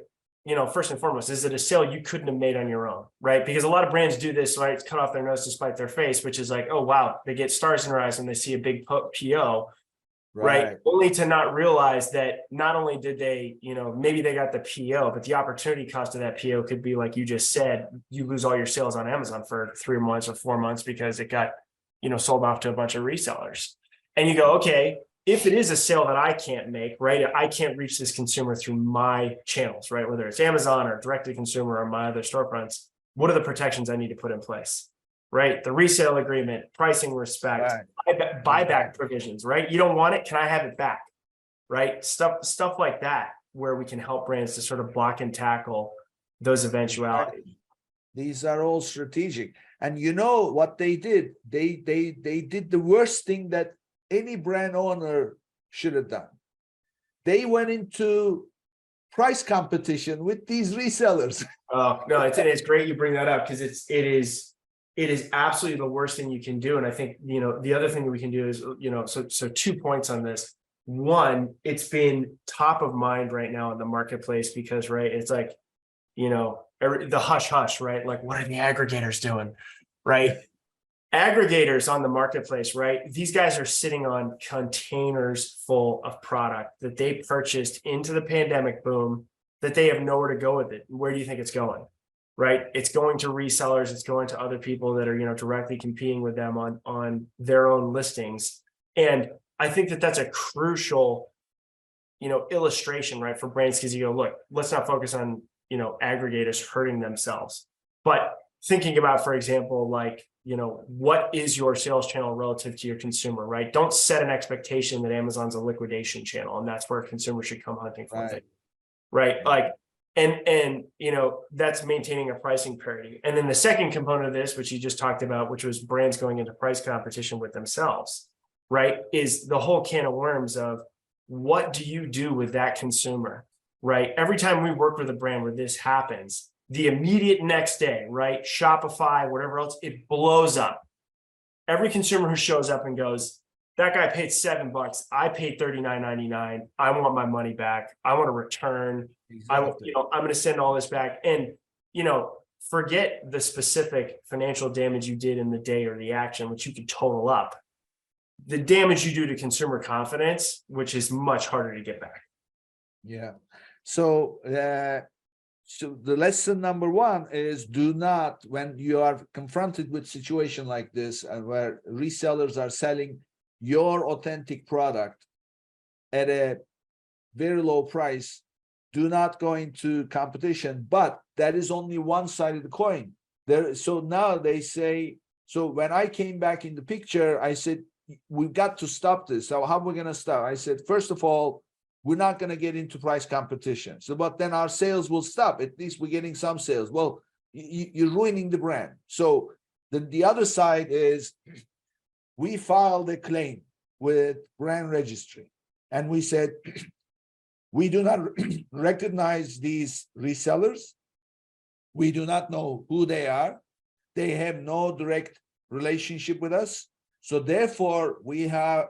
first and foremost, is it a sale you couldn't have made on your own, right? Because a lot of brands do this, right? It's cut off their nose to spite their face, which is like, oh wow, they get stars in their eyes when they see a big PO. Right. Only to not realize that not only did they, maybe they got the PO, but the opportunity cost of that PO could be, like you just said, you lose all your sales on Amazon for 3 months or 4 months because it got, sold off to a bunch of resellers. And you go, okay, if it is a sale that I can't make, right, I can't reach this consumer through my channels, right, whether it's Amazon or direct to consumer or my other storefronts, what are the protections I need to put in place? Right, the resale agreement, pricing respect, buyback provisions, right? You don't want it, can I have it back? Right, stuff like that, where we can help brands to sort of block and tackle those eventualities. These are all strategic, and what they did? They did the worst thing that any brand owner should have done. They went into price competition with these resellers. Oh no, it's great you bring that up, because it is absolutely the worst thing you can do. And I think, the other thing that we can do is, so 2 points on this. One, it's been top of mind right now in the marketplace because, right, it's like, the hush, right? Like, what are the aggregators doing, right? Aggregators on the marketplace, right? These guys are sitting on containers full of product that they purchased into the pandemic boom that they have nowhere to go with it. Where do you think it's going? Right, it's going to resellers, it's going to other people that are directly competing with them on their own listings. And I think that that's a crucial illustration, right, for brands, because you go, look, let's not focus on aggregators hurting themselves, but thinking about, for example, like what is your sales channel relative to your consumer, right? Don't set an expectation that Amazon's a liquidation channel and that's where a consumer should come hunting for things, right? Like, and that's maintaining a pricing parity. And then the second component of this, which you just talked about, which was brands going into price competition with themselves, right, is the whole can of worms of what do you do with that consumer, right? Every time we work with a brand where this happens, the immediate next day, right, Shopify, whatever else, it blows up. Every consumer who shows up and goes, that guy paid $7, I paid $39.99. I want my money back. I want to return. Exactly. I'm going to send all this back. And, forget the specific financial damage you did in the day or the action, which you could total up. The damage you do to consumer confidence, which is much harder to get back. Yeah. So the lesson number one is, do not, when you are confronted with a situation like this, where resellers are selling your authentic product at a very low price, do not go into competition. But that is only one side of the coin. So now they say, so when I came back in the picture, I said, we've got to stop this. So how are we going to stop? I said, first of all, we're not going to get into price competition. So, but then our sales will stop. At least we're getting some sales. Well, you're ruining the brand. So the other side is, we filed a claim with brand registry, and we said, we do not recognize these resellers. We do not know who they are. They have no direct relationship with us. So therefore, we have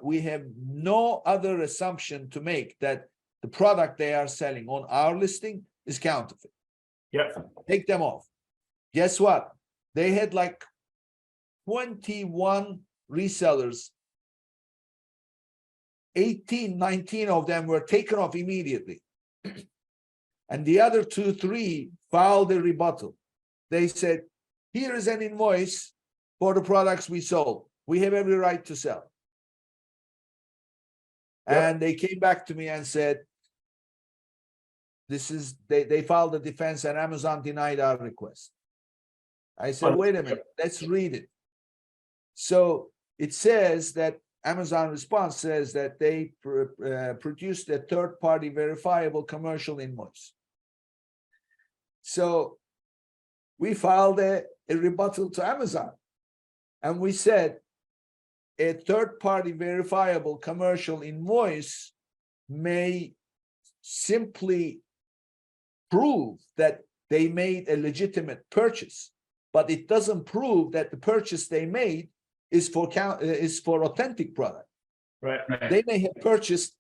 no other assumption to make that the product they are selling on our listing is counterfeit. Yep. Take them off. Guess what? They had like 21 resellers. 18, 19 of them were taken off immediately. And the other 2, 3 filed a rebuttal. They said, here is an invoice for the products we sold. We have every right to sell. Yep. And they came back to me and said, they filed a defense and Amazon denied our request. I said, wait a minute, let's read it. So it says that Amazon response says that they produced a third-party verifiable commercial invoice. So we filed a rebuttal to Amazon, and we said a third-party verifiable commercial invoice may simply prove that they made a legitimate purchase, but it doesn't prove that the purchase they made is for authentic product. Right. They may have purchased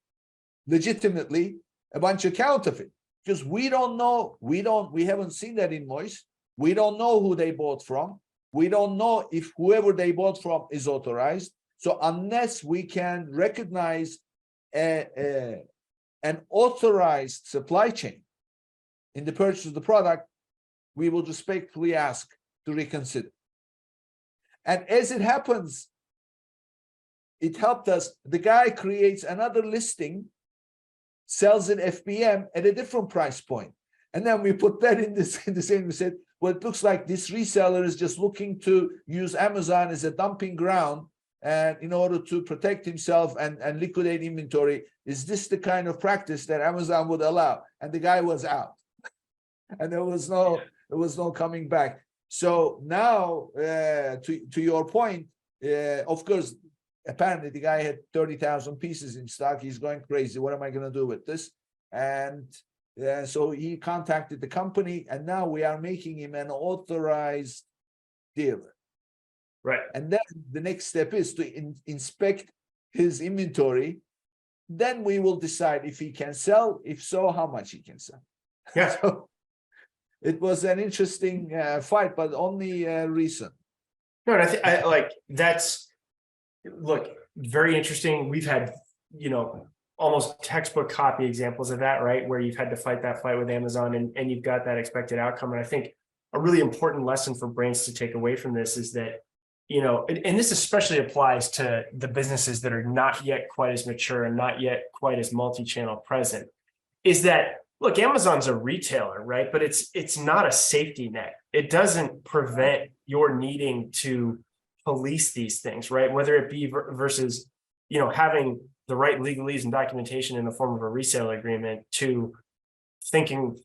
legitimately a bunch of counterfeit, because we don't know, we haven't seen that invoice. We don't know who they bought from. We don't know if whoever they bought from is authorized. So unless we can recognize an authorized supply chain in the purchase of the product, we will respectfully ask to reconsider. And as it happens, it helped us. The guy creates another listing, sells it FBM at a different price point. And then we put that in the same, we said, well, it looks like this reseller is just looking to use Amazon as a dumping ground and in order to protect himself and liquidate inventory. Is this the kind of practice that Amazon would allow? And the guy was out. And there was no coming back. So now, to your point, of course, apparently the guy had 30,000 pieces in stock. He's going crazy. What am I going to do with this? And so he contacted the company, and now we are making him an authorized dealer. Right. And then the next step is to inspect his inventory. Then we will decide if he can sell. If so, how much he can sell. Yeah. So it was an interesting fight, but only recent. No, and I like that's, look, very interesting. We've had, almost textbook copy examples of that, right? Where you've had to fight that fight with Amazon and you've got that expected outcome. And I think a really important lesson for brands to take away from this is that, and this especially applies to the businesses that are not yet quite as mature and not yet quite as multi-channel present, is that, look, Amazon's a retailer, right? But it's not a safety net. It doesn't prevent your needing to police these things, right? Whether it be versus, having the right legalese and documentation in the form of a resale agreement, to thinking,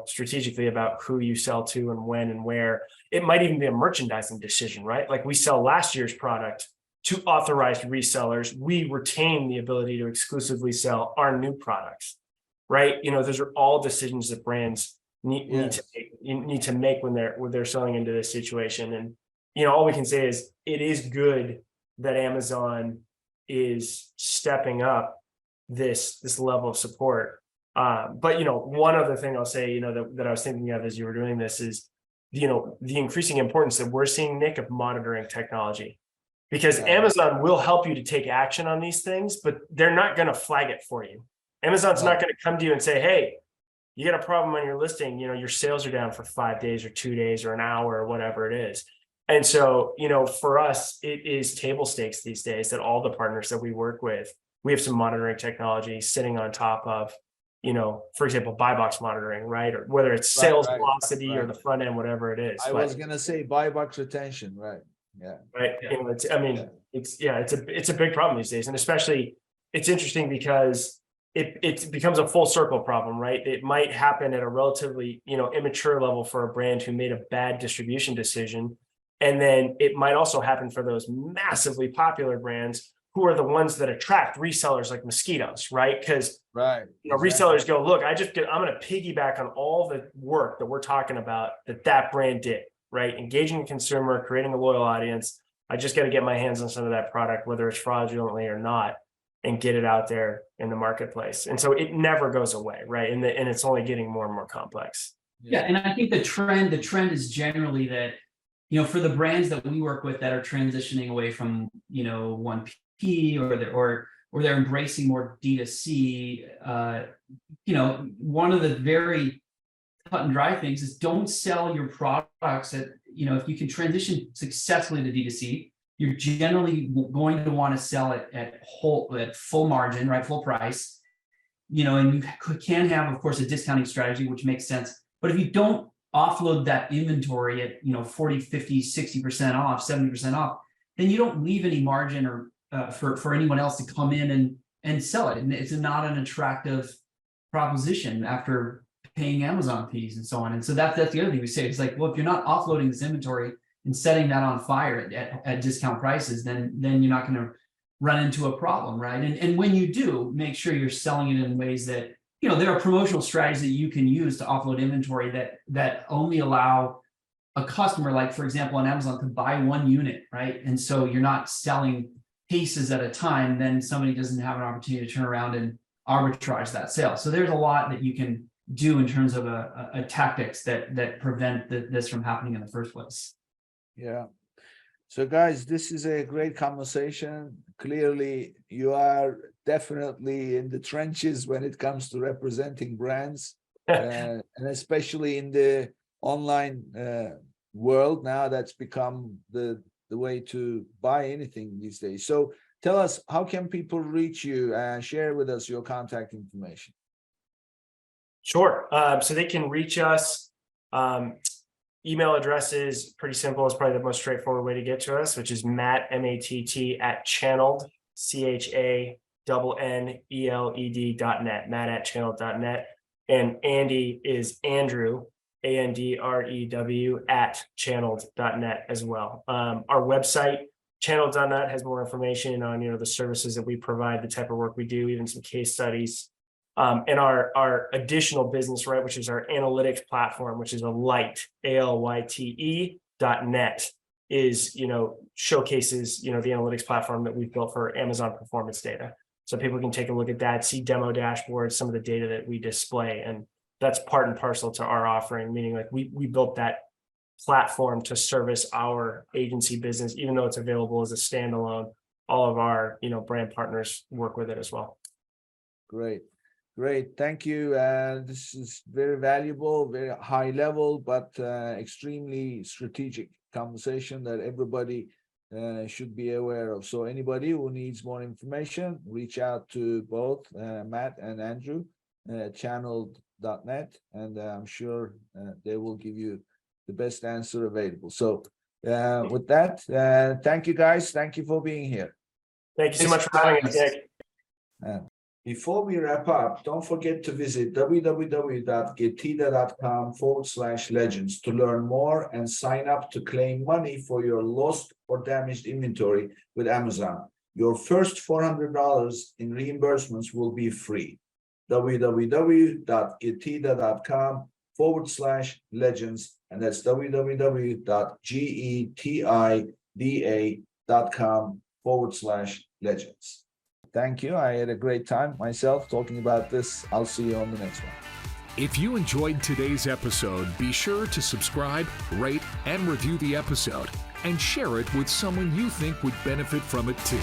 strategically about who you sell to and when and where. It might even be a merchandising decision, right? Like we sell last year's product to authorized resellers. We retain the ability to exclusively sell our new products, right? Those are all decisions that brands need to make when they're selling into this situation. And all we can say is it is good that Amazon is stepping up this level of support. But one other thing I'll say, that I was thinking of as you were doing this is, the increasing importance that we're seeing, Nick, of monitoring technology. Because Amazon will help you to take action on these things, but they're not going to flag it for you. Amazon's not going to come to you and say, hey, you got a problem on your listing, your sales are down for 5 days or 2 days or an hour or whatever it is. And so, for us, it is table stakes these days that all the partners that we work with, we have some monitoring technology sitting on top of, for example, buy box monitoring, right? Or whether it's sales velocity or the front end, whatever it is. I was going to say buy box retention, right? Yeah. Right. Yeah. It's a big problem these days. And especially it's interesting because it becomes a full circle problem, right? It might happen at a relatively, immature level for a brand who made a bad distribution decision. And then it might also happen for those massively popular brands who are the ones that attract resellers like mosquitoes, right? Because resellers go, look, I'm going to piggyback on all the work that we're talking about that brand did, right? Engaging the consumer, creating a loyal audience. I just got to get my hands on some of that product, whether it's fraudulently or not. and get it out there in the marketplace. And so it never goes away, right? And it's only getting more and more complex. Yeah, and I think the trend is generally that, for the brands that we work with that are transitioning away from, 1P or they're embracing more D2C, one of the very cut and dry things is don't sell your products at, if you can transition successfully to D2C, you're generally going to want to sell it at full margin, right? Full price, and you can have, of course, a discounting strategy, which makes sense. But if you don't offload that inventory at, 40, 50, 60% off, 70% off, then you don't leave any margin or for anyone else to come in and sell it. And it's not an attractive proposition after paying Amazon fees and so on. And so that's the other thing we say. It's like, well, if you're not offloading this inventory and setting that on fire at discount prices, then you're not going to run into a problem, right? And when you do, make sure you're selling it in ways that, there are promotional strategies that you can use to offload inventory that only allow a customer, like for example, on Amazon, to buy one unit, right? And so you're not selling pieces at a time, then somebody doesn't have an opportunity to turn around and arbitrage that sale. So there's a lot that you can do in terms of a tactics that prevent this from happening in the first place. Yeah. So guys, this is a great conversation. Clearly, you are definitely in the trenches when it comes to representing brands, and especially in the online world now, that's become the way to buy anything these days. So tell us, how can people reach you and share with us your contact information? Sure. So they can reach us. Email address is pretty simple. It's probably the most straightforward way to get to us, which is Matt, M-A-T-T, @channeled, CHANNELED.net, Matt@channeled.net. And Andy is Andrew, ANDREW, @channeled.net as well. Our website, channeled.net, has more information on, the services that we provide, the type of work we do, even some case studies. And our additional business, right, which is our analytics platform, which is ALYTE, ALYTE.net, is, showcases, the analytics platform that we've built for Amazon performance data. So people can take a look at that, see demo dashboards, some of the data that we display. And that's part and parcel to our offering, meaning like we built that platform to service our agency business, even though it's available as a standalone. All of our, brand partners work with it as well. Great. Thank you. This is very valuable, very high level, but extremely strategic conversation that everybody should be aware of. So anybody who needs more information, reach out to both Matt and Andrew at channeled.net, and I'm sure they will give you the best answer available. So with that, thank you guys. Thank you for being here. Thank you so much for having us, Nick. Before we wrap up, don't forget to visit www.getida.com/legends to learn more and sign up to claim money for your lost or damaged inventory with Amazon. Your first $400 in reimbursements will be free. www.getida.com/legends, and that's www.getida.com/legends. Thank you. I had a great time myself talking about this. I'll see you on the next one. If you enjoyed today's episode, be sure to subscribe, rate, and review the episode, and share it with someone you think would benefit from it too.